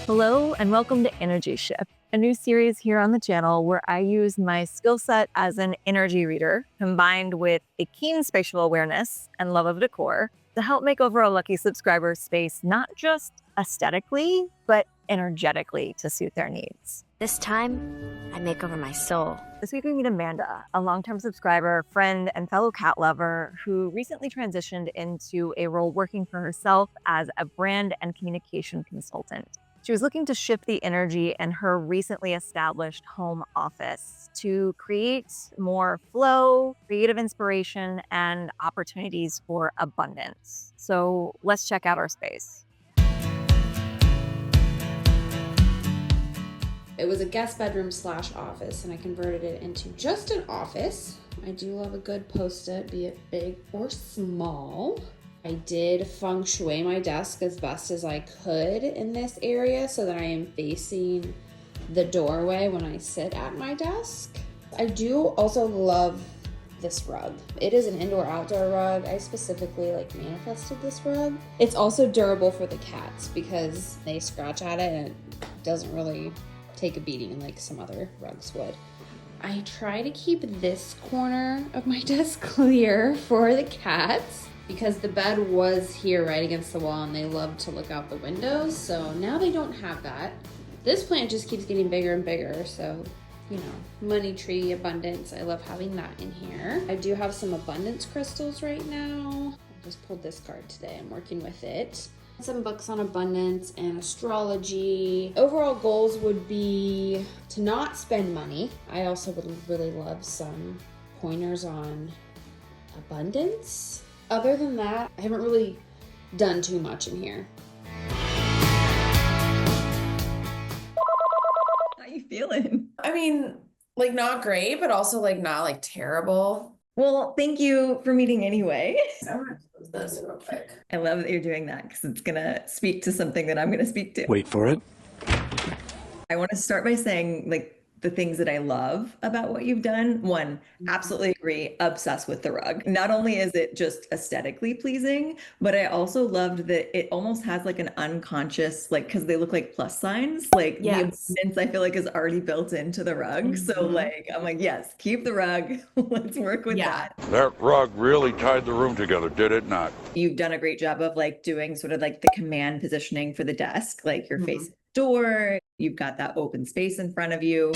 Hello and welcome to Energy Shift, a new series here on the channel where I use my skill set as an energy reader combined with a keen spatial awareness and love of decor to help make over a lucky subscriber's space not just aesthetically, but energetically to suit their needs. This time, I make over my soul. This week we meet Amanda, a longtime subscriber, friend, and fellow cat lover who recently transitioned into a role working for herself as a brand and communication consultant. She was looking to shift the energy in her recently established home office to create more flow, creative inspiration, and opportunities for abundance. So let's check out our space. It was a guest bedroom / office, and I converted it into just an office. I do love a good post-it, be it big or small. I did feng shui my desk as best as I could in this area so that I am facing the doorway when I sit at my desk. I do also love this rug. It is an indoor-outdoor rug. I specifically manifested this rug. It's also durable for the cats because they scratch at it and it doesn't really take a beating like some other rugs would. I try to keep this corner of my desk clear for the cats because the bed was here right against the wall and they love to look out the windows. So now they don't have that. This plant just keeps getting bigger and bigger. So, money tree, abundance. I love having that in here. I do have some abundance crystals right now. I just pulled this card today. I'm working with it. Some books on abundance and astrology. Overall goals would be to not spend money. I also would really love some pointers on abundance. Other than that, I haven't really done too much in here. How you feeling? I mean, not great, but also not terrible. Well, thank you for meeting anyway. I'm gonna close this real quick. I love that you're doing that because it's gonna speak to something that I'm gonna speak to. Wait for it. I want to start by saying the things that I love about what you've done. One, absolutely agree, obsessed with the rug. Not only is it just aesthetically pleasing, but I also loved that it almost has an unconscious, because they look like plus signs, Yes. the abundance I feel is already built into the rug. So I'm like, yes, keep the rug. Let's work with that. That rug really tied the room together, did it not? You've done a great job of doing sort of the command positioning for the desk, you're facing the door, you've got that open space in front of you.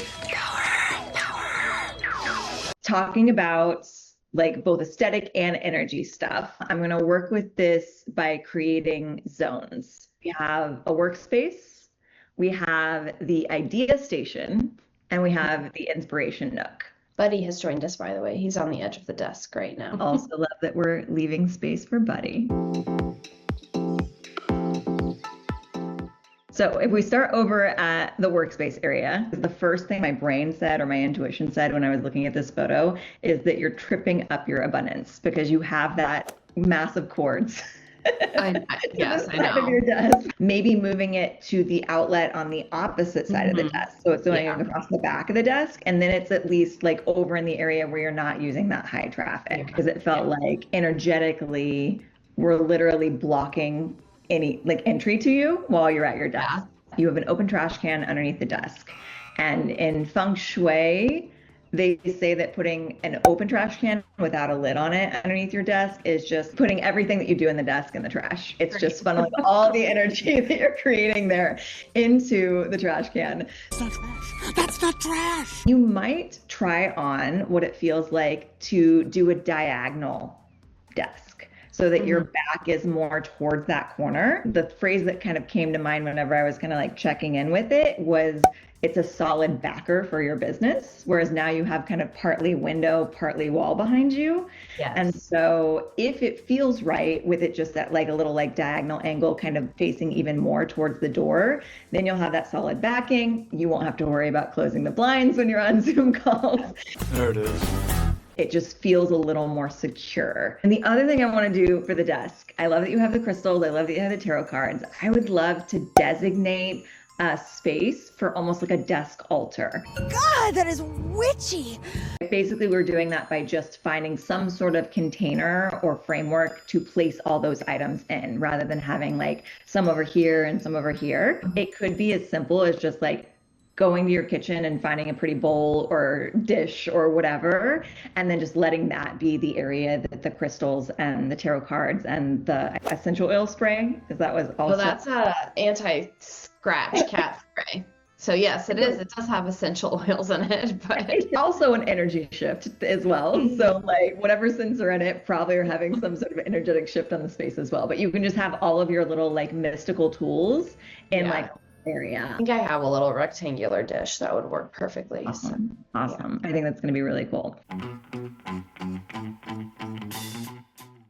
Talking about both aesthetic and energy stuff, I'm going to work with this by creating zones. We have a workspace, we have the idea station, and we have the inspiration nook. Buddy has joined us, by the way. He's on the edge of the desk right now. Also love that we're leaving space for Buddy. So if we start over at the workspace area, the first thing my brain said or my intuition said when I was looking at this photo is that you're tripping up your abundance because you have that massive cords. Yes, I Of know. your desk. Maybe moving it to the outlet on the opposite side of the desk. So it's going across the back of the desk. And then it's at least over in the area where you're not using that high traffic because it felt like energetically we're literally blocking any entry to you while you're at your desk. You have an open trash can underneath the desk. And in feng shui, they say that putting an open trash can without a lid on it underneath your desk is just putting everything that you do in the desk in the trash. It's just funneling all the energy that you're creating there into the trash can. That's not trash. That's not trash. You might try on what it feels like to do a diagonal desk, so that your back is more towards that corner. The phrase that kind of came to mind whenever I was kind of checking in with it was, it's a solid backer for your business. Whereas now you have kind of partly window, partly wall behind you. Yes. And so if it feels right with it just at a little diagonal angle kind of facing even more towards the door, then you'll have that solid backing. You won't have to worry about closing the blinds when you're on Zoom calls. There it is. It just feels a little more secure. And the other thing I want to do for the desk, I love that you have the crystals. I love that you have the tarot cards. I would love to designate space for almost like a desk altar. God, that is witchy. Basically, we're doing that by just finding some sort of container or framework to place all those items in, rather than having like some over here and some over here. It could be as simple as just like going to your kitchen and finding a pretty bowl or dish or whatever, and then just letting that be the area that the crystals and the tarot cards and the essential oil spray, because that was also. Well, that's a anti-scratch cat spray. So yes, it is. It does have essential oils in it, but it's also an energy shift as well. So like whatever scents are in it probably are having some sort of energetic shift on the space as well. But you can just have all of your little like mystical tools in like area. I think I have a little rectangular dish that would work perfectly. Awesome. Awesome. I think that's going to be really cool.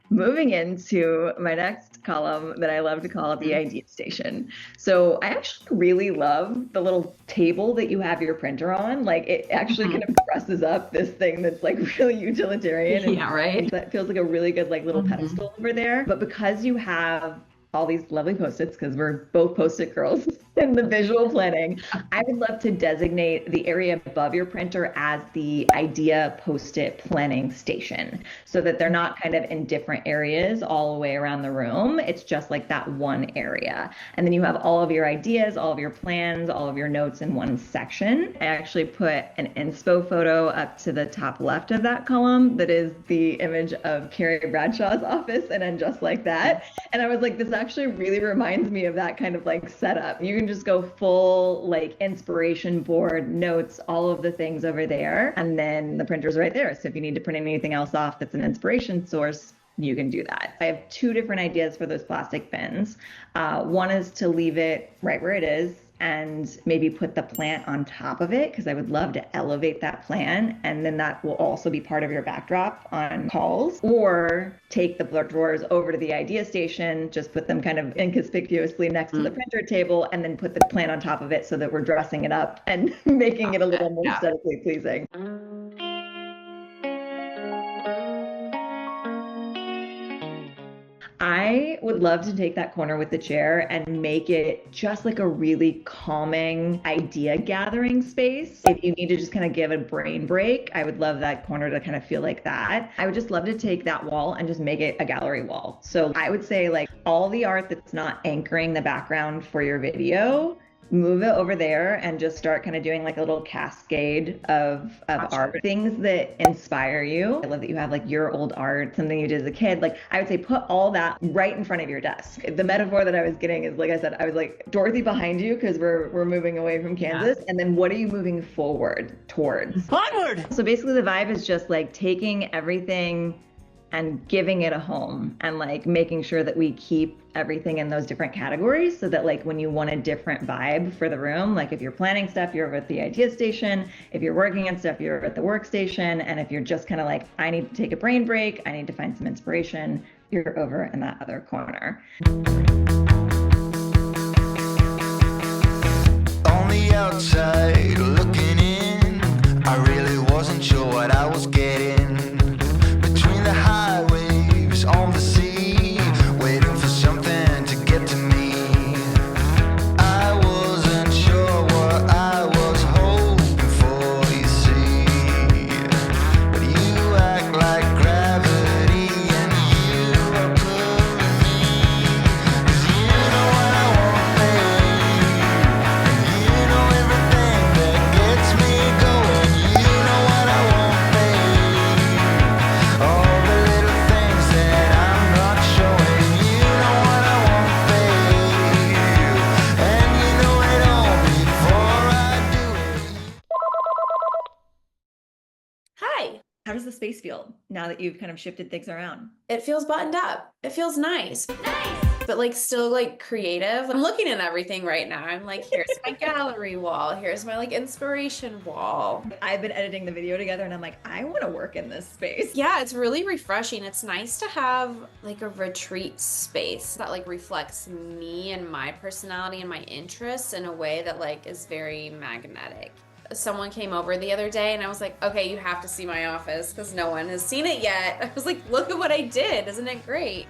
Moving into my next column that I love to call the idea station. So I actually really love the little table that you have your printer on. Like it actually kind of presses up this thing that's like really utilitarian. And right. That feels like a really good like little pedestal over there. But because you have all these lovely Post-its, because we're both Post-it girls in the visual planning, I would love to designate the area above your printer as the idea Post-it planning station, so that they're not kind of in different areas all the way around the room. It's just like that one area. And then you have all of your ideas, all of your plans, all of your notes in one section. I actually put an inspo photo up to the top left of that column that is the image of Carrie Bradshaw's office, and then just like that. And I was like, this actually really reminds me of that kind of like setup. You can just go full like inspiration board, notes, all of the things over there. And then the printer's right there. So if you need to print anything else off that's an inspiration source, you can do that. I have two different ideas for those plastic bins. One is to leave it right where it is and maybe put the plant on top of it, because I would love to elevate that plant, and then that will also be part of your backdrop on calls. Or take the blood drawers over to the idea station, just put them kind of inconspicuously next to the printer table, and then put the plant on top of it so that we're dressing it up and making it a little more aesthetically pleasing. I would love to take that corner with the chair and make it just like a really calming idea gathering space. If you need to just kind of give a brain break, I would love that corner to kind of feel like that. I would just love to take that wall and just make it a gallery wall. So I would say like all the art that's not anchoring the background for your video, move it over there and just start kind of doing like a little cascade of art, things that inspire you. I love that you have like your old art, something you did as a kid. Like I would say put all that right in front of your desk. The metaphor that I was getting is, like I said, I was like, Dorothy behind you, because we're moving away from Kansas. And then what are you moving forward towards? Onward! So basically the vibe is just like taking everything and giving it a home, and like making sure that we keep everything in those different categories, so that like when you want a different vibe for the room, like if you're planning stuff, you're over at the idea station. If you're working on stuff, you're at the workstation. And if you're just kind of like, I need to take a brain break, I need to find some inspiration, you're over in that other corner. On the outside looking in, I really wasn't sure what I was getting. Between the high waves on the sea, waiting for something to get to me. I wasn't sure what I was hoping for, you see. But you act like gravity and you are pulling me. 'Cause you know what I want, babe. And you know everything that gets me going. You know what I want, babe. All the little things that I'm not showing. You know what I want, babe. And you know it all before I do it. Hi. How does the space feel now that you've kind of shifted things around? It feels buttoned up. It feels nice. But like still like creative. I'm looking at everything right now. I'm like, here's my gallery wall. Here's my like inspiration wall. I've been editing the video together and I'm like, I want to work in this space. Yeah, it's really refreshing. It's nice to have like a retreat space that like reflects me and my personality and my interests in a way that like is very magnetic. Someone came over the other day and I was like, okay, you have to see my office because no one has seen it yet. I was like, look at what I did. Isn't it great?